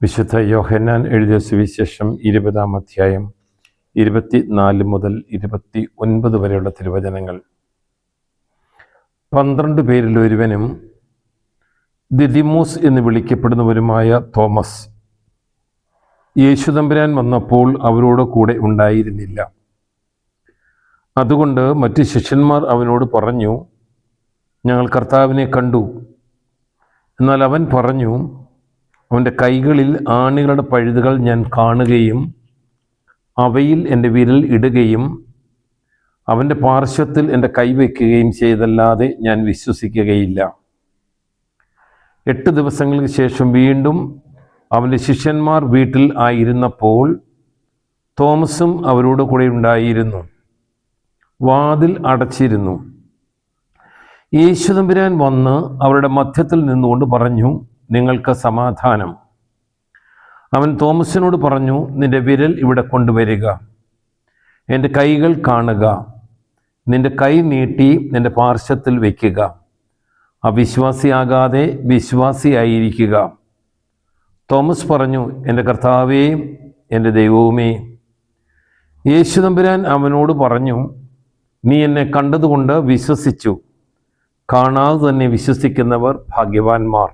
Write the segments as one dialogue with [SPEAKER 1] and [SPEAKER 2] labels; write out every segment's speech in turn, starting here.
[SPEAKER 1] വിശുദ്ധ യോഹന്നാൻ എഴുതിയ സുവിശേഷം 20-ാം അധ്യായം 24 മുതൽ 29 വരെയുള്ള തിരുവചനങ്ങൾ. 12 പേരിൽ ഒരുവനും ദിദിമോസ് എന്ന് വിളിക്കപ്പെടുന്നവരുമായ തോമസ് യേശുതമ്പുരാൻ വന്നപ്പോൾ അവരോട് കൂടെ ഉണ്ടായിരുന്നില്ല. അതുകൊണ്ട് മറ്റ് ശിഷ്യന്മാർ അവനോട് പറഞ്ഞു, ഞങ്ങൾ കർത്താവിനെ കണ്ടു. എന്നാൽ അവൻ പറഞ്ഞു, അവൻ്റെ കൈകളിൽ ആണികളുടെ പഴുതുകൾ ഞാൻ കാണുകയും അവയിൽ എൻ്റെ വിരൽ ഇടുകയും അവൻ്റെ പാർശ്വത്തിൽ എൻ്റെ കൈവയ്ക്കുകയും ചെയ്തല്ലാതെ ഞാൻ വിശ്വസിക്കുകയില്ല. 8 ദിവസങ്ങൾക്ക് ശേഷം വീണ്ടും അവൻ്റെ ശിഷ്യന്മാർ വീട്ടിൽ ആയിരുന്നപ്പോൾ തോമസും അവരോട് കൂടെ ഉണ്ടായിരുന്നു. വാതിൽ അടച്ചിരുന്നു. യേശുതമ്പുരാൻ വന്ന് അവരുടെ മധ്യത്തിൽ നിന്നുകൊണ്ട് പറഞ്ഞു, നിങ്ങൾക്ക് സമാധാനം. അവൻ തോമസിനോട് പറഞ്ഞു, നിന്റെ വിരൽ ഇവിടെ കൊണ്ടുവരിക, എൻ്റെ കൈകൾ കാണുക, നിന്റെ കൈ നീട്ടി നിന്റെ പാർശ്വത്തിൽ വയ്ക്കുക. അവിശ്വാസിയാകാതെ വിശ്വാസിയായിരിക്കുക. തോമസ് പറഞ്ഞു, എൻ്റെ കർത്താവേ, എൻ്റെ ദൈവവുമേ. യേശുതമ്പുരാൻ അവനോട് പറഞ്ഞു, നീ എന്നെ കണ്ടതുകൊണ്ട് വിശ്വസിച്ചു. കാണാതെ തന്നെ വിശ്വസിക്കുന്നവർ ഭാഗ്യവാന്മാർ.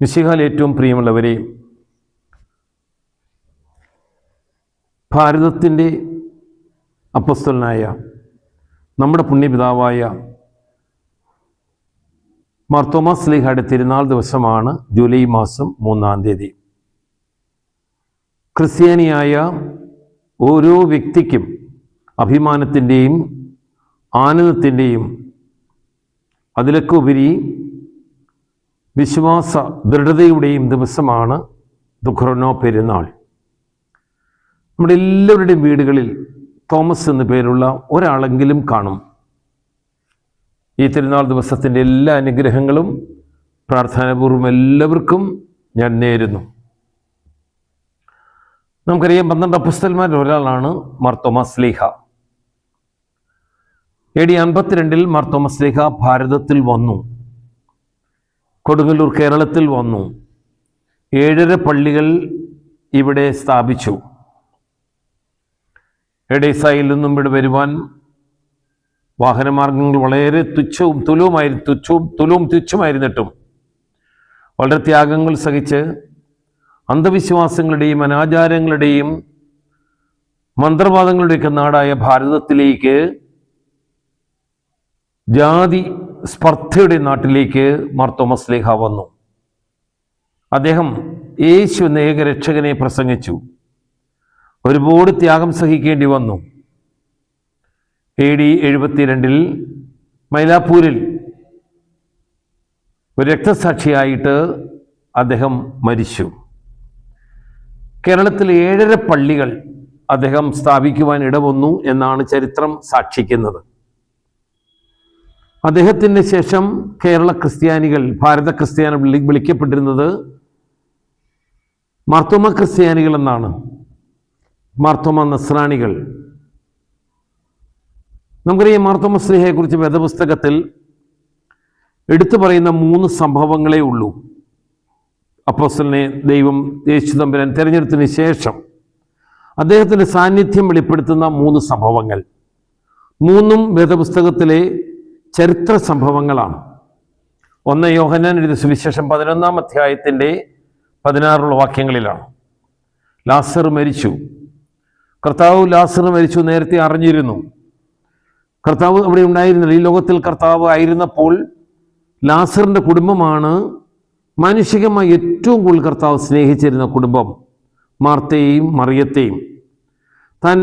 [SPEAKER 1] മിശിഹായിൽ ഏറ്റവും പ്രിയമുള്ളവരെ, ഭാരതത്തിൻ്റെ അപ്പോസ്തലനായ നമ്മുടെ പുണ്യപിതാവായ മാർ തോമാ ശ്ലീഹായുടെ തിരുനാൾ ദിവസമാണ് ജൂലൈ മാസം 3-ാം തീയതി. ക്രിസ്ത്യാനിയായ ഓരോ വ്യക്തിക്കും അഭിമാനത്തിൻ്റെയും ആനന്ദത്തിൻ്റെയും അതിലൊക്കെ ഉപരി വിശ്വാസ ദൃഢതയുടെയും ദിവസമാണ് ദുഃഖ്രനോ പെരുന്നാൾ. നമ്മുടെ എല്ലാവരുടെയും വീടുകളിൽ തോമസ് എന്നു പേരുള്ള ഒരാളെങ്കിലും കാണും. ഈ തിരുനാൾ ദിവസത്തിൻ്റെ എല്ലാ അനുഗ്രഹങ്ങളും പ്രാർത്ഥനാപൂർവ്വം എല്ലാവർക്കും ഞാൻ നേരുന്നു. നമുക്കറിയാം, 12 അപ്പോസ്തലന്മാരിൽ ഒരാളാണ് മാർ തോമാ ശ്ലീഹ. AD 52 മാർ തോമാ ശ്ലീഹ ഭാരതത്തിൽ വന്നു. കൊടുങ്ങല്ലൂർ കേരളത്തിൽ വന്നു. 7 പള്ളികൾ ഇവിടെ സ്ഥാപിച്ചു. എഡേസായിൽ നിന്നും ഇവിടെ വരുവാൻ വാഹനമാർഗങ്ങൾ വളരെ തുച്ഛമായിരുന്നിട്ടും വളരെ ത്യാഗങ്ങൾ സഹിച്ച് അന്ധവിശ്വാസങ്ങളുടെയും അനാചാരങ്ങളുടെയും മന്ത്രവാദങ്ങളുടെയൊക്കെ നാടായ ഭാരതത്തിലേക്ക്, ജാതി സ്പർദ്ധയുടെ നാട്ടിലേക്ക് മാർ തോമാ ശ്ലീഹ വന്നു. അദ്ദേഹം യേശു എന്ന ഏകരക്ഷകനെ പ്രസംഗിച്ചു. ഒരുപാട് ത്യാഗം സഹിക്കേണ്ടി വന്നു. AD 72 മൈലാപ്പൂരിൽ ഒരു രക്തസാക്ഷിയായിട്ട് അദ്ദേഹം മരിച്ചു. കേരളത്തിൽ 7 പള്ളികൾ അദ്ദേഹം സ്ഥാപിക്കുവാൻ ഇടവന്നു എന്നാണ് ചരിത്രം സാക്ഷിക്കുന്നത്. അദ്ദേഹത്തിന് ശേഷം കേരള ക്രിസ്ത്യാനികൾ, ഭാരത ക്രിസ്ത്യാനി വിളിക്കപ്പെട്ടിരുന്നത് മാർത്തോമ ക്രിസ്ത്യാനികൾ എന്നാണ്. മാർത്തോമ നസ്രാണികൾ. നമുക്കറിയാം, മാർ തോമാ ശ്ലീഹയെക്കുറിച്ച് വേദപുസ്തകത്തിൽ എടുത്തു പറയുന്ന 3 സംഭവങ്ങളേ ഉള്ളൂ. അപ്പോസ്തലനെ ദൈവം യേശുതമ്പുരാൻ തിരഞ്ഞെടുത്തതിന് ശേഷം അദ്ദേഹത്തിൻ്റെ സാന്നിധ്യം വെളിപ്പെടുത്തുന്ന 3 സംഭവങ്ങൾ. 3ഉം വേദപുസ്തകത്തിലെ ചരിത്ര സംഭവങ്ങളാണ്. 1 യോഹന്നാൻ എഴുതിയ സുവിശേഷം 11-ാം അധ്യായത്തിൻ്റെ 16 വാക്യങ്ങളിലാണ്. ലാസർ മരിച്ചു. കർത്താവ് ലാസർ മരിച്ചു നേരത്തെ അറിഞ്ഞിരുന്നു. കർത്താവ് അവിടെ ഉണ്ടായിരുന്നില്ല. ഈ ലോകത്തിൽ കർത്താവ് ആയിരുന്നപ്പോൾ ലാസറിൻ്റെ കുടുംബമാണ് മാനുഷികമായി ഏറ്റവും കൂടുതൽ കർത്താവ് സ്നേഹിച്ചിരുന്ന കുടുംബം. മാർത്തയെയും മറിയത്തെയും താൻ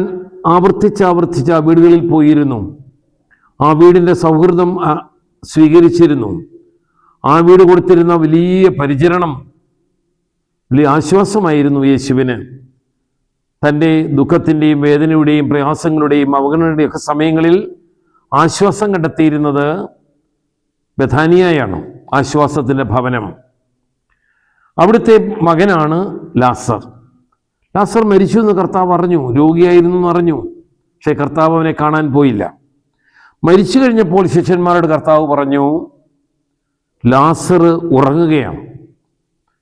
[SPEAKER 1] ആവർത്തിച്ച് ആ വീടുകളിൽ പോയിരുന്നു. ആ വീടിൻ്റെ സൗഹൃദം സ്വീകരിച്ചിരുന്നു. ആ വീട് കൊടുത്തിരുന്ന വലിയ പരിചരണം, വലിയ ആശ്വാസമായിരുന്നു യേശുവിന്. തൻ്റെ ദുഃഖത്തിൻ്റെയും വേദനയുടെയും പ്രയാസങ്ങളുടെയും അവഗണനയുടെയൊക്കെ സമയങ്ങളിൽ ആശ്വാസം കണ്ടെത്തിയിരുന്നത് ബഥാനിയയാണ്, ആശ്വാസത്തിൻ്റെ ഭവനം. അവിടുത്തെ മകനാണ് ലാസർ. ലാസർ മരിച്ചു എന്ന് കർത്താവ് അറിഞ്ഞു, രോഗിയായിരുന്നു എന്ന് അറിഞ്ഞു. പക്ഷേ കർത്താവ് അവനെ കാണാൻ പോയില്ല. മരിച്ചു കഴിഞ്ഞപ്പോൾ ശിഷ്യന്മാരോട് കർത്താവ് പറഞ്ഞു, ലാസർ ഉറങ്ങുകയാണ്.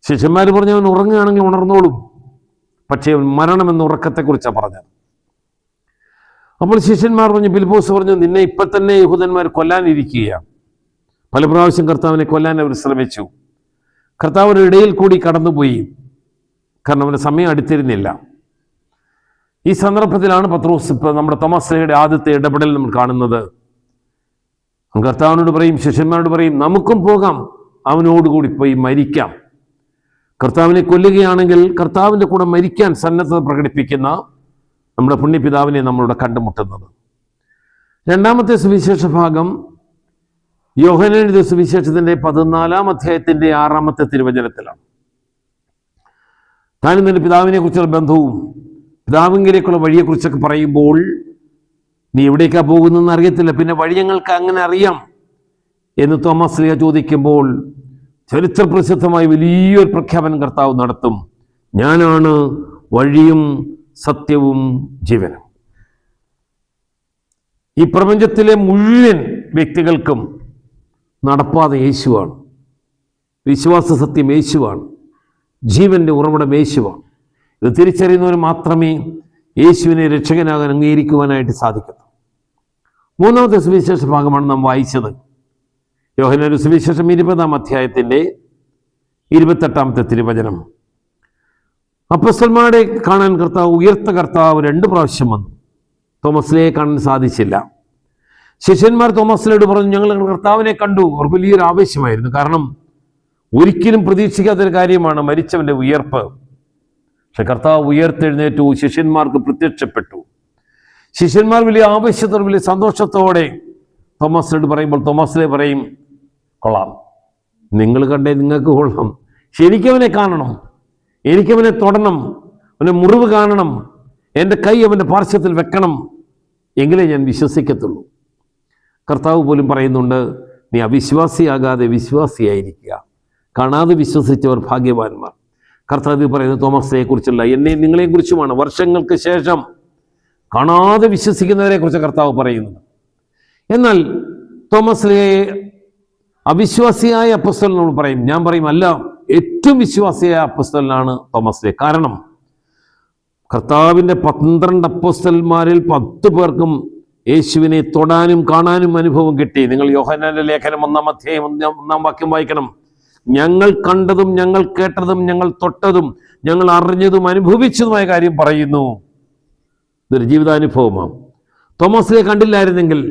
[SPEAKER 1] ശിഷ്യന്മാർ പറഞ്ഞു, അവൻ ഉറങ്ങുകയാണെങ്കിൽ ഉണർന്നോളും, പക്ഷേ അവൻ മരണമെന്ന ഉറക്കത്തെക്കുറിച്ചാണ് പറഞ്ഞത്. അപ്പോൾ ശിഷ്യന്മാർ പറഞ്ഞു, ഫിലിപ്പോസ് പറഞ്ഞു, നിന്നെ ഇപ്പം തന്നെ യഹൂദന്മാർ കൊല്ലാനിരിക്കുകയാണ്. പല പ്രാവശ്യം കർത്താവിനെ കൊല്ലാൻ അവർ ശ്രമിച്ചു. കർത്താവിൻ്റെ ഇടയിൽ കൂടി കടന്നുപോയി, കാരണം അവൻ്റെ സമയം അടുത്തിരുന്നില്ല. ഈ സന്ദർഭത്തിലാണ് പത്രോസ്, ഇപ്പം നമ്മുടെ തോമസ്ലയുടെ ആദ്യത്തെ ഇടപെടൽ നമ്മൾ കാണുന്നത്. കർത്താവിനോട് പറയും, ശിഷ്യന്മാരോട് പറയും, നമുക്കും പോകാം, അവനോടുകൂടി പോയി മരിക്കാം. കർത്താവിനെ കൊല്ലുകയാണെങ്കിൽ കർത്താവിൻ്റെ കൂടെ മരിക്കാൻ സന്നദ്ധത പ്രകടിപ്പിക്കുന്ന നമ്മുടെ പുണ്യപിതാവിനെ നമ്മളിവിടെ കണ്ടുമുട്ടുന്നത്. രണ്ടാമത്തെ സുവിശേഷ ഭാഗം യോഹന്നാൻ എഴുതിയ സുവിശേഷത്തിൻ്റെ 14-ാം അധ്യായത്തിൻ്റെ 6-ാമത്തെ തിരുവചനത്തിലാണ്. താനും നിന്റെ പിതാവിനെ കുറിച്ചുള്ള ബന്ധവും പിതാവിങ്കിലേക്കുള്ള വഴിയെക്കുറിച്ചൊക്കെ പറയുമ്പോൾ, നീ എവിടേക്കാണ് പോകുന്നതെന്ന് അറിയത്തില്ല, പിന്നെ വഴി ഞങ്ങൾക്ക് അങ്ങനെ അറിയാം എന്ന് തോമസ് ലീഹ ചോദിക്കുമ്പോൾ ചരിത്രപ്രസിദ്ധമായി വലിയൊരു പ്രഖ്യാപനം കർത്താവ് നടത്തും. ഞാനാണ് വഴിയും സത്യവും ജീവനും. ഈ പ്രപഞ്ചത്തിലെ മുഴുവൻ വ്യക്തികൾക്കും നടപ്പാത യേശുവാണ്, വിശ്വാസ സത്യം യേശുവാണ്, ജീവന്റെ ഉറവിടം യേശുവാണ്. ഇത് തിരിച്ചറിയുന്നവർ മാത്രമേ യേശുവിനെ രക്ഷകനാകാൻ അംഗീകരിക്കുവാനായിട്ട് സാധിക്കൂ. മൂന്നാമത്തെ സുവിശേഷ ഭാഗമാണ് നാം വായിച്ചത്. യോഹന്നാൻ സുവിശേഷം 20-ാം അധ്യായത്തിൻ്റെ 28-ാമത്തെ തിരുവചനം. അപ്പോസ്തലന്മാരെ കാണാൻ ഉയർത്ത കർത്താവ് 2 പ്രാവശ്യം വന്നു. തോമസിനെ കാണാൻ സാധിച്ചില്ല. ശിഷ്യന്മാർ തോമസിനോട് പറഞ്ഞു, ഞങ്ങൾ കർത്താവിനെ കണ്ടു. അവർക്ക് വലിയൊരു ആവേശമായിരുന്നു, കാരണം ഒരിക്കലും പ്രതീക്ഷിക്കാത്തൊരു കാര്യമാണ് മരിച്ചവന്റെ ഉയർപ്പ്. പക്ഷെ കർത്താവ് ഉയർത്തെഴുന്നേറ്റു, ശിഷ്യന്മാർക്ക് പ്രത്യക്ഷപ്പെട്ടു. ശിഷ്യന്മാർ വലിയ ആവേശത്തോടെ, വലിയ സന്തോഷത്തോടെ തോമസിനോട് പറയുമ്പോൾ തോമസിനെ പറയും, കൊള്ളാം, നിങ്ങൾ കണ്ടേ നിങ്ങൾക്ക് കൊള്ളാം, പക്ഷെ എനിക്കവനെ കാണണം, എനിക്കവനെ തൊടണം, അവനെ മുറിവ് കാണണം, എൻ്റെ കൈ അവൻ്റെ പാർശ്വത്തിൽ വെക്കണം, എങ്കിലേ ഞാൻ വിശ്വസിക്കത്തുള്ളൂ. കർത്താവ് പോലും പറയുന്നുണ്ട്, നീ അവിശ്വാസിയാകാതെ വിശ്വാസിയായിരിക്കുക, കാണാതെ വിശ്വസിച്ചവർ ഭാഗ്യവാന്മാർ. കർത്താവ് പറയുന്നത് തോമസിനെ കുറിച്ചുള്ള, എന്നെയും നിങ്ങളെയും കുറിച്ചുമാണ്. വർഷങ്ങൾക്ക് ശേഷം കാണാതെ വിശ്വസിക്കുന്നവരെ കുറിച്ച് കർത്താവ് പറയുന്നത്. എന്നാൽ തോമസിനെ അവിശ്വാസിയായ അപ്പോസ്തലൻ നമ്മൾ പറയും. ഞാൻ പറയും, അല്ല, ഏറ്റവും വിശ്വാസിയായ അപ്പോസ്തലനാണ് തോമസിനെ. കാരണം കർത്താവിൻ്റെ 12 അപ്പോസ്തലന്മാരിൽ 10 പേർക്കും യേശുവിനെ തൊടാനും കാണാനും അനുഭവം കിട്ടി. നിങ്ങൾ യോഹന്നാന്റെ ലേഖനം 1-ാം അധ്യായം 1-ാം വാക്യം വായിക്കണം. ഞങ്ങൾ കണ്ടതും ഞങ്ങൾ കേട്ടതും ഞങ്ങൾ തൊട്ടതും ഞങ്ങൾ അറിഞ്ഞതും അനുഭവിച്ചതുമായ കാര്യം പറയുന്നു. ഇതൊരു ജീവിതാനുഭവമാണ്. തോമസിനെ കണ്ടില്ലായിരുന്നെങ്കിൽ,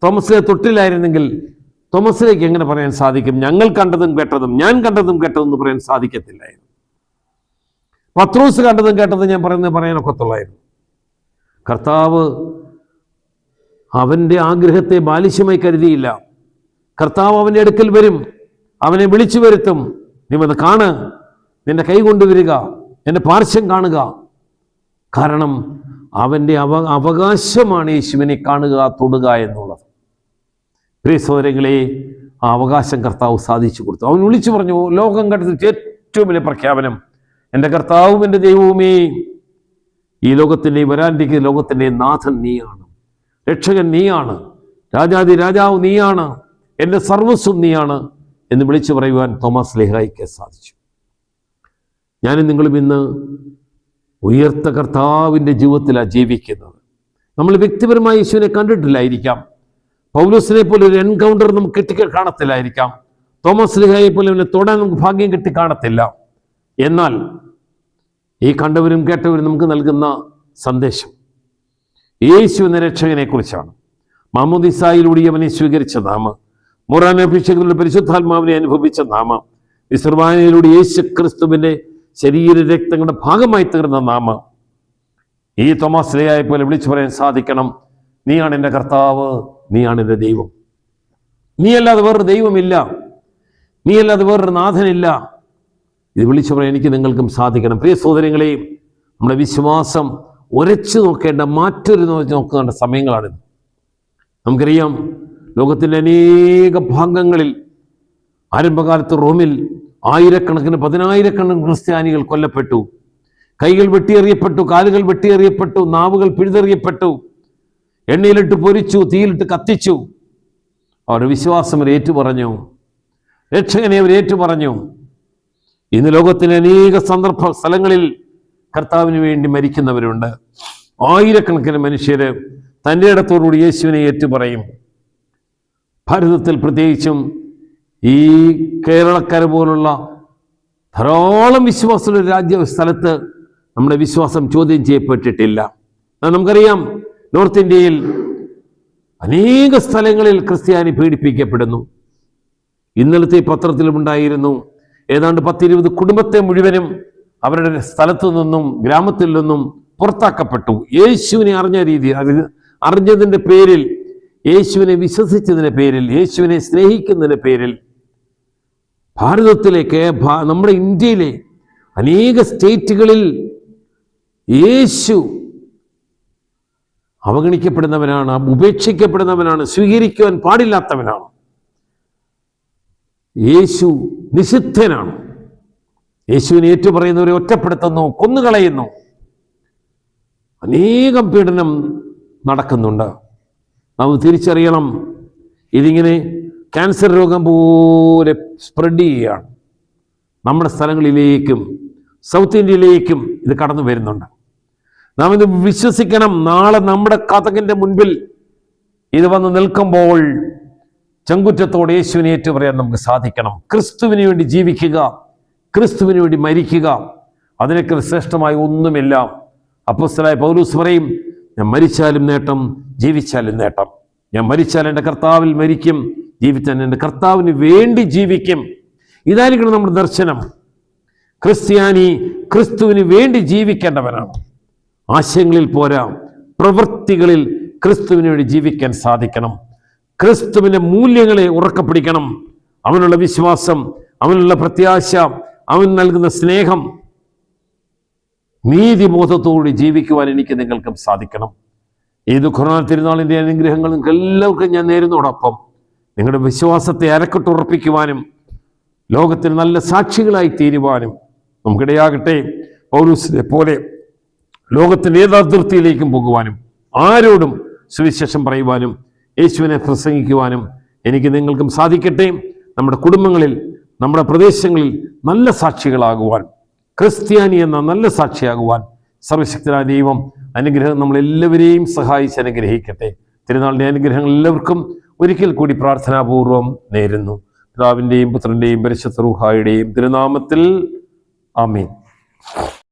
[SPEAKER 1] തോമസിനെ തൊട്ടില്ലായിരുന്നെങ്കിൽ തോമസിലേക്ക് എങ്ങനെ പറയാൻ സാധിക്കും? ഞങ്ങൾ കണ്ടതും കേട്ടതും, ഞാൻ കണ്ടതും കേട്ടതും എന്ന് പറയാൻ സാധിക്കത്തില്ലായിരുന്നു. പത്രോസ് കണ്ടതും കേട്ടതും ഞാൻ പറയാനൊക്കത്തുള്ളായിരുന്നു. കർത്താവ് അവൻ്റെ ആഗ്രഹത്തെ ബാലിശ്യമായി കരുതിയില്ല. കർത്താവ് അവൻ്റെ അടുക്കൽ വരും, അവനെ വിളിച്ചു വരുത്തും. നീ വന്ന് കാണ്, നിന്റെ കൈ കൊണ്ടുവരിക, എൻ്റെ പാർശ്വം കാണുക. കാരണം അവൻ്റെ അവകാശമാണ് യേശുവിനെ കാണുക, തൊടുക എന്നുള്ളത്. പ്രിയ സഹോദരങ്ങളെ, ആ അവകാശം കർത്താവ് സാധിച്ചു കൊടുത്തു. അവൻ വിളിച്ചു പറഞ്ഞു, ലോകം കണ്ടതിൽ ഏറ്റവും വലിയ പ്രഖ്യാപനം, എൻ്റെ കർത്താവും എൻ്റെ ദൈവവുമേ, ഈ ലോകത്തിൻ്റെ വരാനിരിക്കുന്ന ലോകത്തിൻ്റെ നാഥൻ നീയാണ്, രക്ഷകൻ നീയാണ്, രാജാതി രാജാവ് നീയാണ്, എൻ്റെ സർവസ്വം നീയാണ് എന്ന് വിളിച്ചു പറയുവാൻ തോമസ് ലീഹായ്ക്ക് സാധിച്ചു. ഞാനും നിങ്ങളും ഇന്ന് ഉയർത്ത കർത്താവിൻ്റെ ജീവിതത്തിലാണ് ജീവിക്കുന്നത്. നമ്മൾ വ്യക്തിപരമായി യേശുവിനെ കണ്ടിട്ടില്ലായിരിക്കാം. പൗലോസിനെ പോലെ ഒരു എൻകൗണ്ടർ നമുക്ക് കാണത്തില്ലായിരിക്കാം. തോമസ് ലീഹായെ പോലെ അവനെ തൊടാൻ നമുക്ക് ഭാഗ്യം കിട്ടി കാണത്തില്ല. എന്നാൽ ഈ കണ്ടവരും കേട്ടവരും നമുക്ക് നൽകുന്ന സന്ദേശം യേശു എന്ന രക്ഷകനെ കുറിച്ചാണ്. മാമോദിസായിലൂടെ അവനെ സ്വീകരിച്ച നാമം, മൊറാനഭിഷേകത്തിലുള്ള പരിശുദ്ധാത്മാവിനെ അനുഭവിച്ച നാമം, വിശ്രവാനയിലൂടെ യേശു ക്രിസ്തുവിൻ്റെ ശരീര രക്തങ്ങളുടെ ഭാഗമായി തീർന്ന നാമം. ഈ തോമസ് ലീഹായെ പോലെ വിളിച്ചു പറയാൻ സാധിക്കണം, നീയാണ് എൻ്റെ കർത്താവ്, നീയാണ് എൻ്റെ ദൈവം, നീയല്ലാതെ വേറൊരു ദൈവമില്ല, നീയല്ലാതെ വേറൊരു നാഥനില്ല. ഇത് വിളിച്ചു പറയാൻ എനിക്ക് നിങ്ങൾക്കും സാധിക്കണം. പ്രിയ സഹോദരങ്ങളെ, നമ്മുടെ വിശ്വാസം ഉരച്ചു നോക്കേണ്ട, മാറ്റൊരു നോക്കേണ്ട സമയങ്ങളാണിത്. നമുക്കറിയാം, ലോകത്തിൻ്റെ അനേക ഭാഗങ്ങളിൽ ആരംഭകാലത്ത് റോമിൽ ആയിരക്കണക്കിന് 10,000-കണക്കിന് ക്രിസ്ത്യാനികൾ കൊല്ലപ്പെട്ടു. കൈകൾ വെട്ടിയെറിയപ്പെട്ടു, കാലുകൾ വെട്ടിയെറിയപ്പെട്ടു, നാവുകൾ പിഴുതെറിയപ്പെട്ടു, എണ്ണയിലിട്ട് പൊരിച്ചു, തീയിലിട്ട് കത്തിച്ചു. അവരുടെ വിശ്വാസം അവർ ഏറ്റുപറഞ്ഞു, രക്ഷകനെ അവർ ഏറ്റുപറഞ്ഞു. ഇന്ന് ലോകത്തിലെ അനേക സ്ഥലങ്ങളിൽ കർത്താവിന് വേണ്ടി മരിക്കുന്നവരുണ്ട്. ആയിരക്കണക്കിന് മനുഷ്യര് തൻ്റെ ഇടത്തോടുകൂടി യേശുവിനെ ഏറ്റുപറയും. ഭാരതത്തിൽ പ്രത്യേകിച്ചും ഈ കേരളക്കര പോലുള്ള ധാരാളം വിശ്വാസമുള്ള സ്ഥലത്ത് നമ്മുടെ വിശ്വാസം ചോദ്യം ചെയ്യപ്പെട്ടിട്ടില്ല. നമുക്കറിയാം, നോർത്ത് ഇന്ത്യയിൽ അനേക സ്ഥലങ്ങളിൽ ക്രിസ്ത്യാനി പീഡിപ്പിക്കപ്പെടുന്നു. ഇന്നലത്തെ പത്രത്തിലുമുണ്ടായിരുന്നു, ഏതാണ്ട് 10-20 കുടുംബത്തെ മുഴുവനും അവരുടെ സ്ഥലത്തു നിന്നും ഗ്രാമത്തിൽ നിന്നും പുറത്താക്കപ്പെട്ടു. യേശുവിനെ അറിഞ്ഞതിൻ്റെ പേരിൽ, യേശുവിനെ വിശ്വസിച്ചതിൻ്റെ പേരിൽ, യേശുവിനെ സ്നേഹിക്കുന്നതിൻ്റെ പേരിൽ ഭാരതത്തിലേക്ക്, നമ്മുടെ ഇന്ത്യയിലെ അനേക സ്റ്റേറ്റുകളിൽ യേശു അവഗണിക്കപ്പെടുന്നവനാണ്, ഉപേക്ഷിക്കപ്പെടുന്നവനാണ്, സ്വീകരിക്കുവാൻ പാടില്ലാത്തവനാണ്. യേശു നിഷിദ്ധനാണ്. യേശുവിനെ ഏറ്റുപറയുന്നവരെ ഒറ്റപ്പെടുത്തുന്നു, കൊന്നുകളയുന്നു. അനേകം പീഡനം നടക്കുന്നുണ്ട്. നാം തിരിച്ചറിയണം, ഇതിങ്ങനെ ക്യാൻസർ രോഗം പോലെ സ്പ്രെഡ് ചെയ്യുകയാണ്. നമ്മുടെ സ്ഥലങ്ങളിലേക്കും സൗത്ത് ഇന്ത്യയിലേക്കും ഇത് കടന്നു വരുന്നുണ്ട്. നാം ഇത് വിശ്വസിക്കണം. നാളെ നമ്മുടെ കതകിൻ്റെ മുൻപിൽ ഇത് വന്ന് നിൽക്കുമ്പോൾ ചങ്കുറ്റത്തോടെ യേശുവിനെ ഏറ്റുപറയാൻ നമുക്ക് സാധിക്കണം. ക്രിസ്തുവിന് വേണ്ടി ജീവിക്കുക, ക്രിസ്തുവിന് വേണ്ടി മരിക്കുക, അതിനേക്കാൾ ശ്രേഷ്ഠമായ ഒന്നുമില്ല. അപ്പോസ്തലനായ പൗലോസ് പറയും, ഞാൻ മരിച്ചാലും നേട്ടം, ജീവിച്ചാലും നേട്ടം. ഞാൻ മരിച്ചാൽ എൻ്റെ കർത്താവിൽ മരിക്കും, ജീവിച്ചാൽ എൻ്റെ കർത്താവിന് വേണ്ടി ജീവിക്കും. ഇതായിരിക്കണം നമ്മുടെ ദർശനം. ക്രിസ്ത്യാനി ക്രിസ്തുവിന് വേണ്ടി ജീവിക്കേണ്ടവനാണ്. ആശയങ്ങളിൽ പോരാ, പ്രവൃത്തികളിൽ ക്രിസ്തുവിന് വേണ്ടി ജീവിക്കാൻ സാധിക്കണം. ക്രിസ്തുവിൻ്റെ മൂല്യങ്ങളെ ഉറക്കപ്പിടിക്കണം. അവനുള്ള വിശ്വാസം, അവനുള്ള പ്രത്യാശ, അവൻ നൽകുന്ന സ്നേഹം, നീതിബോധത്തോടെ ജീവിക്കുവാൻ എനിക്ക് നിങ്ങൾക്കും സാധിക്കണം. ഈ ദുഃഖനാൾ തിരുനാളിൻ്റെ അനുഗ്രഹങ്ങൾ നിങ്ങൾക്ക് എല്ലാവർക്കും ഞാൻ നേരുന്നതോടൊപ്പം നിങ്ങളുടെ വിശ്വാസത്തെ അരക്കെട്ടുറപ്പിക്കുവാനും ലോകത്തിന് നല്ല സാക്ഷികളായി തീരുവാനും നമുക്കിടയാകട്ടെ. പൗലോസിനെ പോലെ ലോകത്തിൻ്റെ ഏത് അതിർത്തിയിലേക്കും പോകുവാനും ആരോടും സുവിശേഷം പറയുവാനും യേശുവിനെ പ്രസംഗിക്കുവാനും എനിക്ക് നിങ്ങൾക്കും സാധിക്കട്ടെ. നമ്മുടെ കുടുംബങ്ങളിൽ, നമ്മുടെ പ്രദേശങ്ങളിൽ നല്ല സാക്ഷികളാകുവാൻ, ക്രിസ്ത്യാനി എന്ന നല്ല സാക്ഷിയാകുവാൻ സർവശക്തനായ ദൈവം അനുഗ്രഹം നമ്മളെല്ലാവരെയും സഹായിച്ച് അനുഗ്രഹിക്കട്ടെ. തിരുനാളിൻ്റെ അനുഗ്രഹങ്ങൾ എല്ലാവർക്കും ഒരിക്കൽ കൂടി പ്രാർത്ഥനാപൂർവം നേരുന്നു. പിതാവിൻ്റെയും പുത്രൻ്റെയും പരിശുദ്ധ റൂഹായുടെയും തിരുനാമത്തിൽ ആമേൻ.